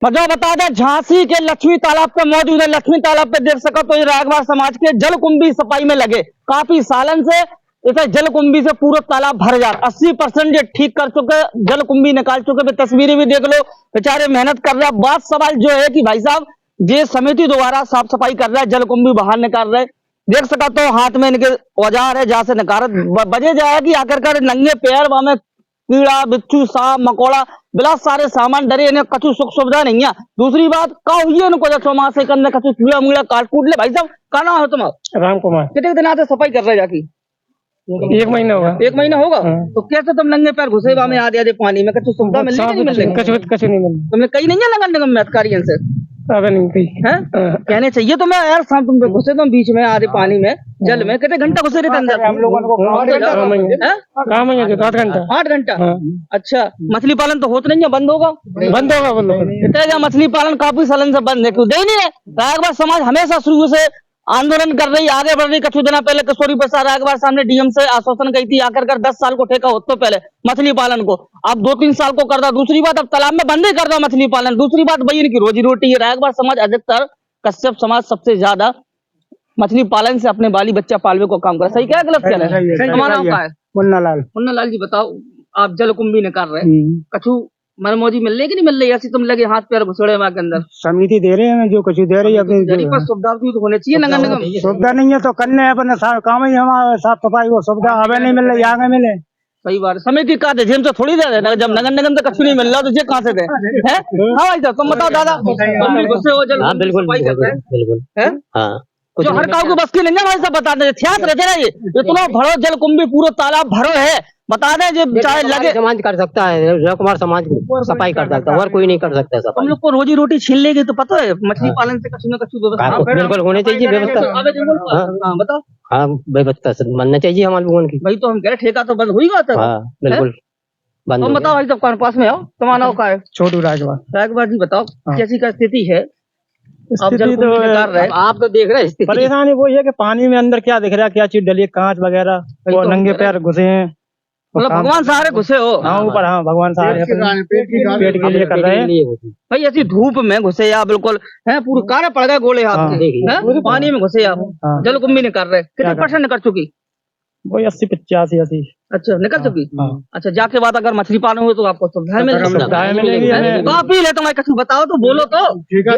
जो बता दें झांसी के लक्ष्मी तालाब पे मौजूद है। लक्ष्मी तालाब पे देख सको तो ये राघवार समाज के जलकुंभी सफाई में लगे काफी सालन से। इसे जलकुंभी से पूरा तालाब भर जाता, 80% ये ठीक कर चुके, जलकुंभी निकाल चुके। तस्वीरें भी देख लो, बेचारे मेहनत कर रहे हैं। बात सवाल जो है कि भाई साहब ये समिति द्वारा साफ सफाई कर रहा है, जलकुंभी बाहर निकाल रहे। देख सका तो हाथ में इनके औजार है जहां से निकाल बजे जाए कि आखिरकार नंगे पैर वहां कीड़ा बिच्छू सांप मकोड़ा बिला सारे सामान डरे, इन्हें कछु सुख सुविधा नहीं है। दूसरी बात का हुई है इनको जब मास से करने कछु कीड़ा मुड़ा काट कूट ले। भाई साहब का नाम है तुम्हारा? राम कुमार। कितने दिन आते सफाई कर रहे जाकी? 1 महीना होगा। 1 महीना होगा। तो कैसे तुम नंगे पैर घुसे में आधे आधे पानी में? कछु सुविधा मिल रही? कछु नहीं मिल तुमने कहीं नहीं है नगर निगम में अधिकारियों से? अबे नहीं कही है कहने चाहिए तो मैं यार शाम तुम घुसे तुम बीच में आधे पानी में जल में कितने घंटा घुसे रहते अंदर? हम लोगों को 8 घंटा। 8 घंटा। अच्छा, मछली पालन तो होता नहीं है, बंद होगा? बंद होगा बोलो। इतना मछली पालन काफी सालन से बंद है, क्यों दे नहीं है? राघवार समाज हमेशा शुरू से आंदोलन कर रही, आगे बढ़ रही। कुछ दिन पहले किशोरी प्रसाद राघवार सामने डीएम से आश्वासन गई थी, आकर 10 साल को ठेका हो तो पहले मछली पालन को, अब 2-3 साल को कर रहा। दूसरी बात अब तालाब में बंद ही कर रहा मछली पालन। दूसरी बात भाई इनकी रोजी रोटी है। राघवार समाज अधिकतर, कश्यप समाज सबसे ज्यादा मछली पालन से अपने बाली बच्चा पालवे को काम कर। सही क्या गलत क्या है? हमारा नाम क्या है? मुन्ना लाल। मुन्ना लाल जी बताओ, आप जलकुंभी ने कर रहे कछु मनमोजी मिल रही कि नहीं मिल रही? ऐसी तुम लगे हाथ पैर घुसड़े वहां के अंदर। समिति दे रहे हैं जो कुछ दे रही है पर सुविधा भी तो होनी चाहिए नगर निगम। सुविधा नहीं है तो करने अपने काम ही हमारा साफ सफाई वो सुविधा हमें नहीं मिल रही, आगे मिले। सही बात। समिति का जेम से थोड़ी दे रहे, जब नगर निगम से कुछ नहीं मिल रहा तो ये कहाँ से दे? हाँ भाई साहब तुम बताओ दादा, गुस्से हो जल बिल्कुल है जो हर काम को बस की नहीं है। भाई साहब बता दें ख्यात रहते ना, ये इतना भरो जलकुंभी पूरा तालाब भरो है। बता दें जो चाहे लगे समाज कर सकता है, राघवार समाज सफाई कर सकता है और कोई नहीं कर सकता सफाई। हम लोग को रोजी रोटी छीन लेगी तो पता है मछली पालन से कुछ न कुछ व्यवस्था बिल्कुल होनी चाहिए व्यवस्था। बताओ। हाँ व्यवस्था बनना चाहिए हमारे लोगों की। भाई तो हम कह रहे ठेका तो बंद हुई बात है। बिल्कुल बंद। तुम बताओ भाई साहब पास में आओ, तुम्हारा नाम क्या है? छोटू राघवार। राघवार जी बताओ कैसी का स्थिति है? स्थिति तो आप तो देख रहे हैं परेशानी वो है कि पानी में अंदर क्या दिख रहा है, क्या चीज डली है, कांच वगैरह, वो नंगे पैर घुसे हैं। मतलब भगवान सहारे घुसे हो? हाँ ऊपर, हाँ भगवान सहारे पेट के लिए कर रहे हैं भाई। ऐसी धूप में घुसे आप बिल्कुल है, पूरे कारे पड़ गए गोले हाथ के, पानी में घुसे आप जलकुंभी नहीं कर रहे। कितने परसेंट निकल चुकी? वही 80-85। अच्छा निकल चुकी। अच्छा जाके बाद अगर मछली पालन हुए तो आपको सुविधा मिलेगी। काफी ले तुम्हारे कुछ बताओ तो बोलो तो। ठेका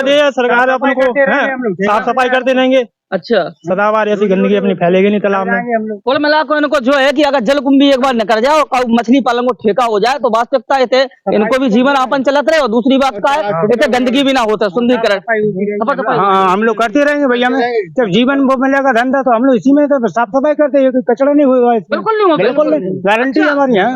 दे सरकार अपने को, साफ सफाई करते रहेंगे। अच्छा सदाबार ऐसी गंदगी अपनी फैलेगी नहीं तालाब में। कुल मिला को इनको जो है कि अगर जलकुंभी एक बार निकल जाए और मछली पालन को ठेका हो जाए तो वास्तविकता है इनको भी जीवन यापन चलत रहे। और दूसरी बात का है इतने गंदगी भी ना होता, सुंदरीकरण। हाँ हम लोग करते रहेंगे भैया, में जब जीवन वो मिलेगा धंधा तो हम लोग इसी में तो साफ सफाई करते हैं, कचरा नहीं हुआ। बिल्कुल नहीं हुआ, बिल्कुल गारंटी है हमारी यहाँ।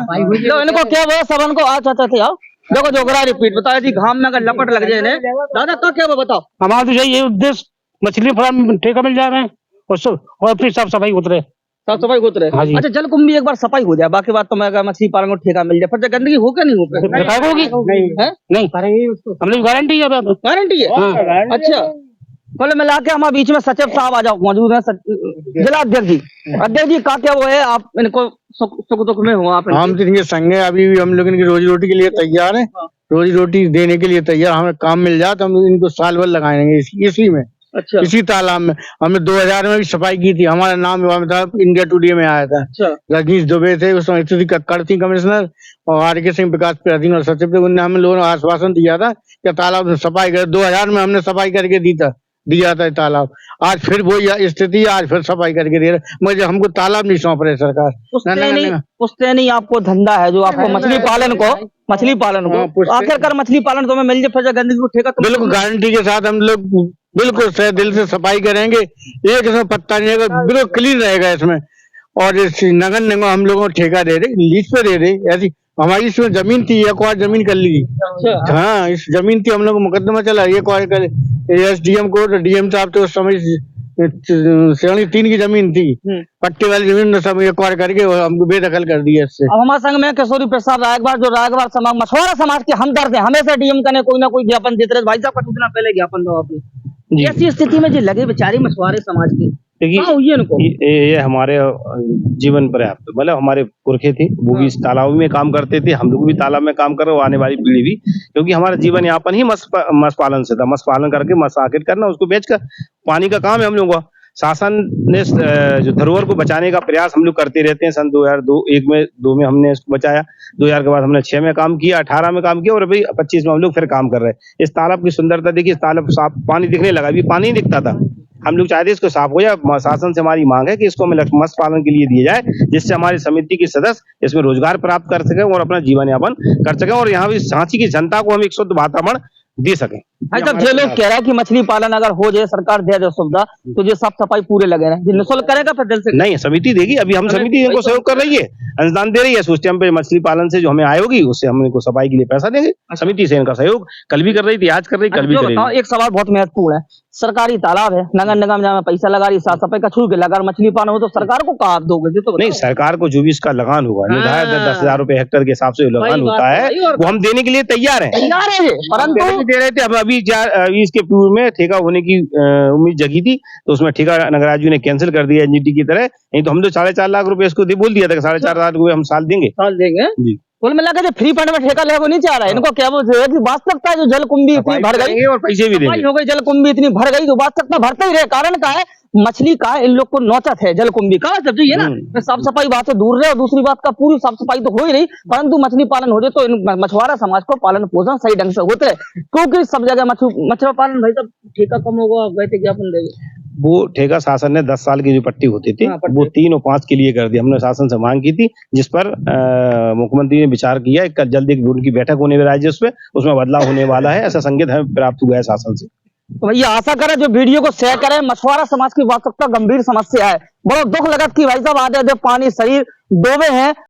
इनको क्या हुआ सब को आज चाहते आओ देखो जोगरा रिपीट बताया जी, घाम में अगर लपट लग जाए दादा तो क्या बताओ? हमारा तो यही उद्देश्य मछली फार्म ठेका मिल जाए और फिर साफ सफाई उतरे, साफ सफाई उतरे। अच्छा जलकुंभी एक बार सफाई हो जाए, बाकी बात तो मैं अगर मछली पालन को ठेका मिल जाए फिर गंदगी हो क्या नहीं होगी? नहीं हम लोग गारंटी है। गारंटी है। अच्छा बोले मिला के हमारे बीच में सचिव साहब आ जाओ, मौजूद है जिला अध्यक्ष जी। अध्यक्ष जी का क्या वो है, आप इनको सुख दुख में हो आप? हम तो इनके संग है, अभी भी हम लोग इनकी रोजी रोटी के लिए तैयार है, रोजी रोटी देने के लिए तैयार। हमें काम मिल जाए तो हम इनको साल भर लगाएंगे इसी में। अच्छा इसी तालाब में हमने 2000 में भी सफाई की थी, हमारा नाम था इंडिया टुडे में आया था। अच्छा रजनीश दुबे थे उस समय, स्थिति कक्कड़ थी कमिश्नर, और आर.के. सिंह विकास प्राधिकरण और सचिव थे। उन्होंने हम लोगों ने आश्वासन दिया था कि तालाब में सफाई कर, 2000 में हमने सफाई करके दिया था तालाब। आज फिर वही स्थिति, आज फिर सफाई करके दे रहे। मुझे हमको तालाब नहीं सौंप रहे सरकार। उससे नहीं आपको धंधा है जो आपको मछली पालन को आखिरकार मछली पालन तो मिल जाए फिर गंदगी को ठेका। बिल्कुल गारंटी के साथ हम लोग बिल्कुल सही दिल से सफाई करेंगे, एक इसमें पत्ता नहीं रहेगा, बिल्कुल क्लीन रहेगा इसमें। और इस नगर निगम हम लोगों को ठेका दे रहे, लीज पे दे रहे। ऐसी हमारी इसमें जमीन थी, एक और जमीन कर ली। हाँ इस जमीन थी, हम लोग मुकदमा चला, एक और कर एसडीएम को, डीएम साहब तो उस समय 3 की जमीन थी, पट्टे वाली जमीन सब एक और करके हमको बेदखल कर दिया इससे। अब हमारे संग में किशोरी प्रसाद राघवार जो राघवार समाज मछुआरा समाज के हमदर्द है, हमेशा डीएम का कोई ना कोई ज्ञापन देते रहे। भाई साहब का कुछ दिन पहले ज्ञापन दो आपने। ऐसी स्थिति में जो लगे बेचारी मछुआरे समाज की देखिए हाँ, ये इनको। ये हमारे जीवन पर्याप्त मतलब हमारे पुरखे थे वो भी इस तालाब में काम करते थे, हम लोग भी तालाब में काम कर रहे हो, आने वाली पीढ़ी भी, क्योंकि हमारा जीवन यापन ही मत्स्य पालन से था। मत्स्य पालन करके मत्स्य आकित करना, उसको बेचकर पानी का काम है हम लोगों का। शासन ने जो धरोहर को बचाने का प्रयास हम लोग करते रहते हैं। सन 2002 में हमने इसको बचाया, 2000 के बाद हमने 6 में काम किया, 18 में काम किया और अभी 25 में हम लोग फिर काम कर रहे हैं। इस तालाब की सुंदरता देखिए, इस तालाब साफ पानी दिखने लगा, अभी पानी नहीं दिखता था। हम लोग चाहते इसको साफ हो जाए। शासन से हमारी मांग है कि इसको हमें मत्स्य पालन के लिए दिया जाए, जिससे हमारी समिति के सदस्य इसमें रोजगार प्राप्त कर सके और अपना जीवन यापन कर सके और यहाँ भी सांची की जनता को हम एक शुद्ध वातावरण दे सके। भाई साहब, ये लोग कह रहे हैं कि मछली पालन अगर हो जाए, सरकार दे दे सुविधा, तो ये साफ सफाई पूरे लगे रहे, निःशुल्क करेगा फिर दिल से? नहीं, समिति देगी। अभी हम समिति इनको सहयोग कर रही है, अनुदान दे रही है। उस टाइम पे मछली पालन से जो हमें आय होगी उससे हम इनको सफाई के लिए पैसा देंगे। समिति से इनका सहयोग कल भी कर रही थी, आज कर रही, कल भी करेगी। एक सवाल बहुत महत्वपूर्ण है, सरकारी तालाब है, नगर निगम जहाँ पैसा लगा रही, साफ सफाई का छूट गया, अगर मछली पालन हो तो सरकार को कहा आप दोगे? तो नहीं, सरकार को जो भी इसका लगान होगा, निर्धारित 10,000 रुपए हेक्टेयर के हिसाब से जो लगान होता है वो हम देने के लिए तैयार है, परंतु दे रहे थे। अब अभी इसके पूर्व में ठेका होने की उम्मीद जगी थी, तो उसमें ठेका नगराज ने कैंसिल कर दिया एनजीटी की तरह। नहीं तो हम तो 4.5 लाख रुपए इसको बोल दिया था कि 4.5 लाख रुपए हम साल देंगे जी। कुल मिला के फ्री फंड में ठेका लेगा नहीं चाह रहा है, इनको क्या बोलते हैं कि वास्तविकता है जो जलकुंभी इतनी भर गई और पैसे भी देंगे, हो गई, जलकुंभी इतनी भर गई तो वास्तविकता भरते ही रहे। कारण का है, मछली का इन लोग को नौचत है जलकुंभी का, सब ये ना साफ सफाई बात से दूर रहे और दूसरी बात का पूरी साफ सफाई तो हो ही नहीं, परंतु मछली पालन हो जाए तो इन मछुआरा समाज को पालन पोषण सही ढंग से होते रहे, क्योंकि सब जगह मछुआरा पालन भाई साहब ठेका कम होगा, वैसे ज्ञापन देंगे। वो ठेका शासन ने 10 साल की जो पट्टी होती थी वो 3 और 5 के लिए कर दी। हमने शासन से मांग की थी, जिस पर मुख्यमंत्री ने विचार किया। कल जल्द एक उनकी बैठक होने वाली है, उसमें बदलाव होने वाला है, ऐसा संकेत हमें प्राप्त हुआ है शासन से। तो भैया आशा करें जो वीडियो को शेयर करें, मछुआरा समाज की वास्तविकता गंभीर समस्या है, बड़ा दुख लगत कि भाई साहब आधे आधे पानी शरीर डूबे हैं।